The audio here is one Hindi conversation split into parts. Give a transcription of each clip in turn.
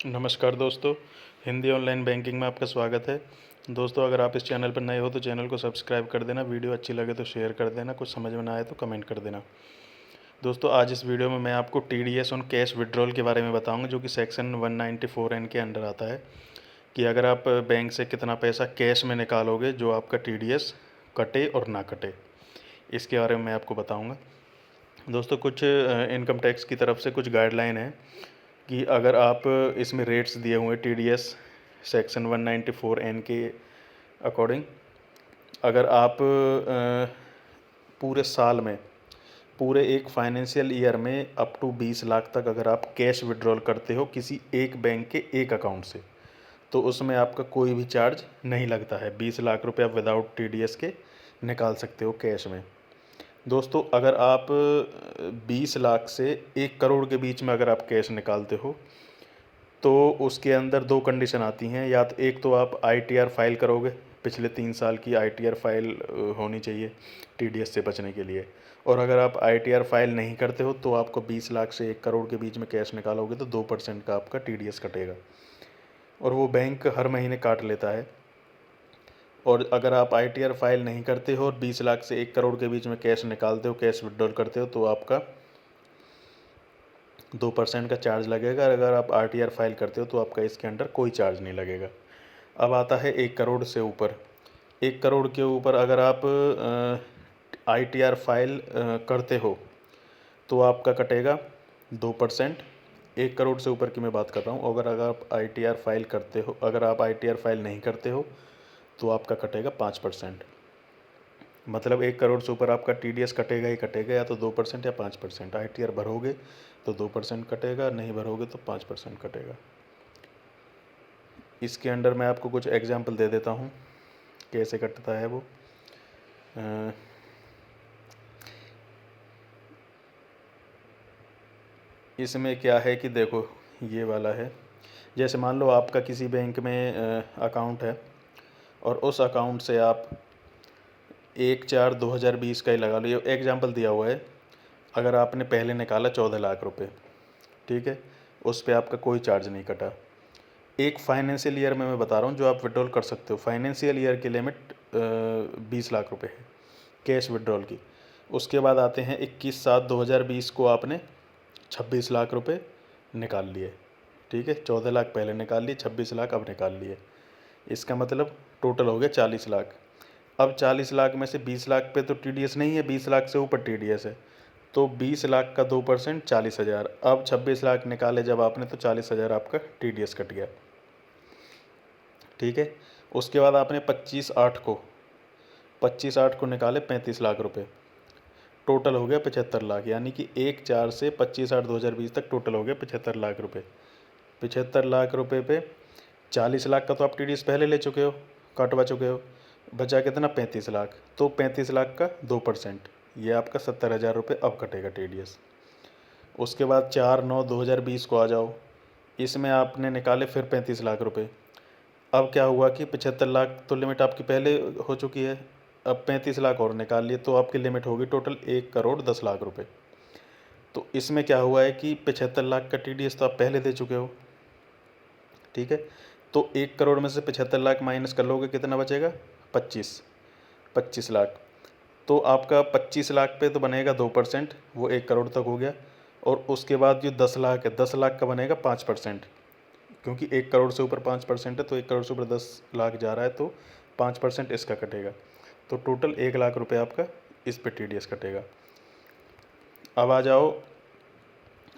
नमस्कार दोस्तों, हिंदी ऑनलाइन बैंकिंग में आपका स्वागत है। दोस्तों, अगर आप इस चैनल पर नए हो तो चैनल को सब्सक्राइब कर देना, वीडियो अच्छी लगे तो शेयर कर देना, कुछ समझ में ना आए तो कमेंट कर देना। दोस्तों, आज इस वीडियो में मैं आपको टीडीएस ऑन कैश विड्रॉल के बारे में बताऊंगा, जो कि सेक्शन 194(n) के अंडर आता है कि अगर आप बैंक से कितना पैसा कैश में निकालोगे जो आपका टीडीएस कटे और ना कटे, इसके बारे में मैं आपको बताऊँगा। दोस्तों, कुछ इनकम टैक्स की तरफ से कुछ गाइडलाइन है कि अगर आप इसमें रेट्स दिए हुए टीडीएस सेक्शन 194(n) के अकॉर्डिंग, अगर आप पूरे साल में, पूरे एक फाइनेंशियल ईयर में अप टू 20 लाख तक अगर आप कैश विड्रॉल करते हो किसी एक बैंक के एक अकाउंट से, तो उसमें आपका कोई भी चार्ज नहीं लगता है। 20 लाख रुपये आप विदाउट टीडीएस के निकाल सकते हो कैश में। दोस्तों, अगर आप 20 लाख से 1 करोड़ के बीच में अगर आप कैश निकालते हो तो उसके अंदर दो कंडीशन आती हैं। या तो एक तो आप आईटीआर फाइल करोगे, पिछले 3 साल की आईटीआर फाइल होनी चाहिए टीडीएस से बचने के लिए। और अगर आप आईटीआर फाइल नहीं करते हो तो आपको 20 लाख से 1 करोड़ के बीच में कैश निकालोगे तो 2% का आपका टीडीएस कटेगा, और वो बैंक हर महीने काट लेता है। और अगर आप आईटीआर फाइल नहीं करते हो और 20 लाख से 1 करोड़ के बीच में कैश निकालते हो, कैश विड्रॉल करते हो, तो आपका 2% का चार्ज लगेगा। अगर आप आरटीआर फाइल करते हो तो आपका इसके अंडर कोई चार्ज नहीं लगेगा। अब आता है 1 करोड़ से ऊपर। 1 करोड़ के ऊपर अगर आप आईटीआर फाइल करते हो तो आपका कटेगा 2%। 1 करोड़ से ऊपर की मैं बात कर रहा हूँ। अगर आप आईटीआर फाइल करते हो, अगर आप आईटीआर फाइल नहीं करते हो तो आपका कटेगा 5%। मतलब 1 करोड़ से ऊपर आपका टीडीएस कटेगा ही कटेगा, या तो 2% या 5%। आईटीआर भरोगे तो 2% कटेगा, नहीं भरोगे तो 5% कटेगा। इसके अंडर मैं आपको कुछ एग्जांपल दे देता हूँ कैसे कटता है वो। इसमें क्या है कि देखो, ये वाला है। जैसे मान लो आपका किसी बैंक में अकाउंट है और उस अकाउंट से आप 1/4/2020 का ही लगा लो, ये एग्जाम्पल दिया हुआ है। अगर आपने पहले निकाला 14 लाख रुपए, ठीक है, उस पर आपका कोई चार्ज नहीं कटा। एक फाइनेंशियल ईयर में मैं बता रहा हूँ जो आप विड्रॉल कर सकते हो। फाइनेंशियल ईयर की लिमिट 20 लाख रुपए है कैश विड्रॉल की। उसके बाद आते हैं 21/7/2020 को आपने 26 लाख रुपए निकाल लिए, ठीक है। 14 लाख पहले निकाल लिए, 26 लाख अब निकाल लिए। इसका मतलब टोटल हो गया 40 लाख। अब 40 लाख में से 20 लाख पे तो टीडीएस नहीं है, 20 लाख से ऊपर टीडीएस है, तो 20 लाख का 2% 40,000। अब 26 लाख निकाले जब आपने तो 40,000 आपका टीडीएस कट गया, ठीक है। उसके बाद आपने 25/8 को निकाले 35 लाख रुपए, टोटल हो गया 75 लाख। यानी कि 1/4 से 25/8/2020 तक टोटल हो गया 75 लाख रुपए। 75 लाख रुपए पे 40 लाख का तो आप टीडीएस पहले ले चुके हो, कटवा चुके हो। बचा कितना? 35 लाख। तो 35 लाख का 2%, ये आपका 70,000 रुपये अब कटेगा टीडीएस। उसके बाद 4/9/2020 को आ जाओ, इसमें आपने निकाले फिर 35 लाख रुपए। अब क्या हुआ कि 75 लाख तो लिमिट आपकी पहले हो चुकी है, अब 35 लाख और निकाल लिए तो आपकी लिमिट होगी टोटल 1,10,00,000 रुपये। तो इसमें क्या हुआ है कि 75 लाख का टीडीएस तो आप पहले दे चुके हो, ठीक है। तो 1 करोड़ में से 75 लाख माइनस कर लोगे, कितना बचेगा? 25 लाख। तो आपका 25 लाख पे तो बनेगा 2%, वो 1 करोड़ तक हो गया। और उसके बाद जो 10 लाख है, 10 लाख का बनेगा 5%, क्योंकि 1 करोड़ से ऊपर 5% है, तो 1 करोड़ से ऊपर 10 लाख जा रहा है तो 5% इसका कटेगा। तो टोटल 1 लाख रुपये आपका इस पे टीडीएस कटेगा। अब आ जाओ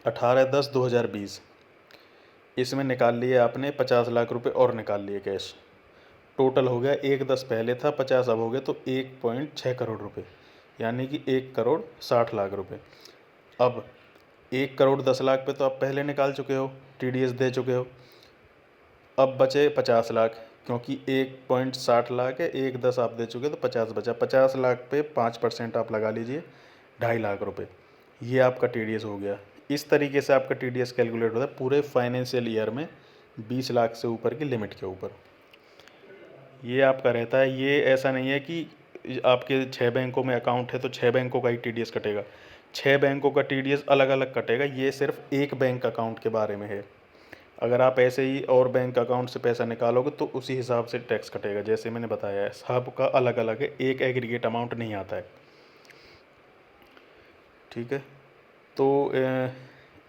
18/10/2020, इसमें निकाल लिए आपने 50 लाख रुपए और निकाल लिए कैश। टोटल हो गया 1/10 पहले था, 50 अब हो गया, तो 1.6 करोड़ रुपए, यानी कि 1,60,00,000 रुपये। अब 1,10,00,000 पे तो आप पहले निकाल चुके हो, टीडीएस दे चुके हो। अब बचे 50 लाख, क्योंकि 1.60 लाख है, 1/10 आप दे चुके तो 50 बचा। 50 लाख पे 5% आप लगा लीजिए, 2.5 लाख रुपए, ये आपका टीडीएस हो गया। इस तरीके से आपका टीडीएस कैलकुलेट होता है पूरे फाइनेंशियल ईयर में 20 लाख से ऊपर की लिमिट के ऊपर। ये आपका रहता है। ये ऐसा नहीं है कि आपके 6 बैंकों में अकाउंट है तो 6 बैंकों का ही टीडीएस कटेगा। 6 बैंकों का टीडीएस अलग अलग कटेगा, ये सिर्फ एक बैंक अकाउंट के बारे में है। अगर आप ऐसे ही और बैंक अकाउंट से पैसा निकालोगे तो उसी हिसाब से टैक्स कटेगा, जैसे मैंने बताया है। सबका अलग अलग है, एक एग्रीगेट अमाउंट नहीं आता है। ठीक है, तो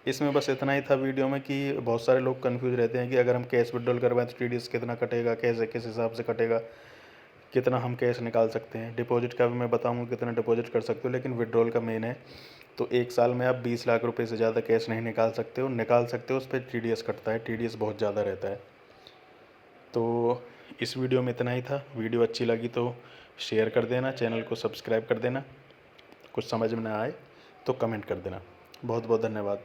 इसमें बस इतना ही था वीडियो में कि बहुत सारे लोग कंफ्यूज रहते हैं कि अगर हम कैश विड्रॉल करवाएं तो TDS कितना कटेगा, कैसे किस हिसाब से कटेगा, कितना हम कैश निकाल सकते हैं। डिपॉजिट का भी मैं बताऊंगा कितना डिपॉजिट कर सकते हो, लेकिन विड्रॉल का मेन है। तो एक साल में आप 20 लाख रुपए से ज़्यादा कैश नहीं निकाल सकते हो, निकाल सकते हो उस पर TDS कटता है, TDS बहुत ज़्यादा रहता है। तो इस वीडियो में इतना ही था। वीडियो अच्छी लगी तो शेयर कर देना, चैनल को सब्सक्राइब कर देना, कुछ समझ में ना आए तो कमेंट कर देना। बहुत बहुत धन्यवाद।